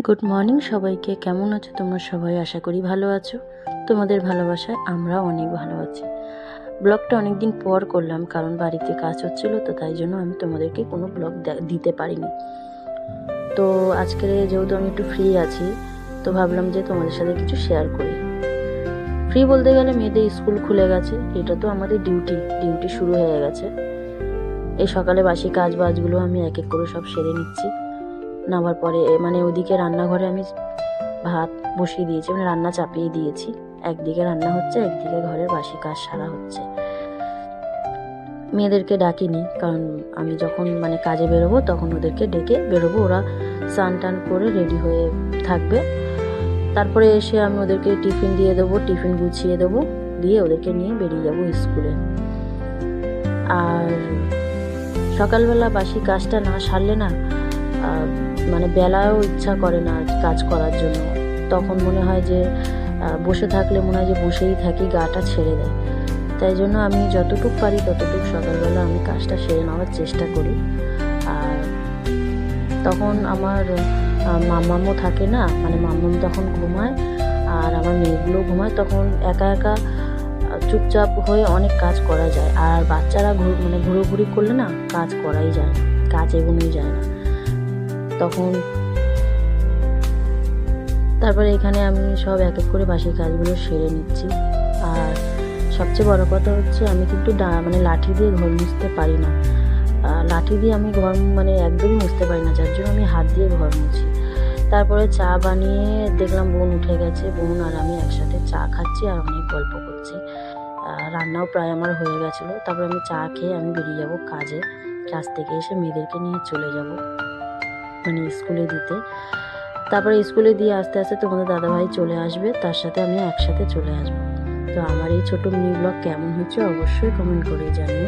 Good morning সবাইকে। কেমন আছো তোমরা সবাই? আশা করি ভালো আছো। তোমাদের ভালোবাসায় আমরা অনেক ভালো আছি। ব্লগটা অনেক দিন পর করলাম, কারণ বাড়িতে কাজ হচ্ছিল, তো তাই জন্য আমি তোমাদেরকে কোনো ব্লগ দিতে পারিনি। তো আজকে যেহেতু আমি একটু ফ্রি আছি, তো ভাবলাম যে তোমাদের সাথে কিছু শেয়ার করি। ফ্রি বলতে গেলে মেয়েদের স্কুল খুলে গেছে, এটা তো আমাদের ডিউটি শুরু হয়ে গেছে। এই সকালে বাসি কাজ বাজগুলো আমি এক এক করে সব সেরে নিচ্ছি। নামার পরে ওদিকে রান্নাঘরে আমি ভাত বসিয়ে দিয়েছি, রান্না চাপিয়ে দিয়েছি। একদিকে রান্না হচ্ছে, একদিকে ঘরের বাসি কাজ সারা হচ্ছে। মেয়েদেরকে ডাকিনি, কারণ আমি যখন কাজে বেরোবো তখন ওদেরকে ডেকে বেরোবো, ওরা স্নান টান করে রেডি হয়ে থাকবে। তারপরে এসে আমি ওদেরকে টিফিন দিয়ে দেবো, টিফিন গুছিয়ে দেবো, দিয়ে ওদেরকে নিয়ে বেরিয়ে যাবো স্কুলে। আর সকালবেলা বাসি কাজটা না সারলে না বেলায়ও ইচ্ছা করে না কাজ করার জন্য। তখন মনে হয় যে বসে থাকলে মনে হয় যে বসেই থাকি, গাটা ছেড়ে দেয়। তাই জন্য আমি যতটুকু পারি ততটুকু সকালবেলা আমি কাজটা সেরে নেওয়ার চেষ্টা করি। আর তখন আমার মাম্মামও থাকে না, মাম্মাম তখন ঘুমায় আর আমার মেয়েগুলো ঘুমায়। তখন একা একা চুপচাপ হয়ে অনেক কাজ করা যায়। আর বাচ্চারা ঘুরোঘুরি করলে না কাজ করাই যায় না, কাজ এগোনোই যায় না তখন। তারপরে এখানে আমি সব এক এক করে বাসি কাজগুলো সেরে নিচ্ছি। আর সবচেয়ে বড় কথা হচ্ছে আমি কিন্তু লাঠি দিয়ে ঘর মুছতে পারি না। লাঠি দিয়ে আমি ঘর একদমই মুছতে পারি না, যার জন্য আমি হাত দিয়ে ঘর মুছি। তারপরে চা বানিয়ে দেখলাম বোন উঠে গেছে, বোন আর আমি একসাথে চা খাচ্ছি আর অনেক গল্প করছি। রান্নাও প্রায় আমার হয়ে গেছিলো। তারপরে আমি চা খেয়ে আমি বেরিয়ে যাব কাজে। কাজ থেকে এসে মেয়েদেরকে নিয়ে চলে যাব স্কুলে দিতে। তারপরে স্কুলে দিয়ে আস্তে আস্তে তোমাদের দাদাভাই চলে আসবে, তার সাথে আমি একসাথে চলে আসবো। তো আমার এই ছোট মিনি ব্লগ কেমন হচ্ছে অবশ্যই কমেন্ট করে জানিও।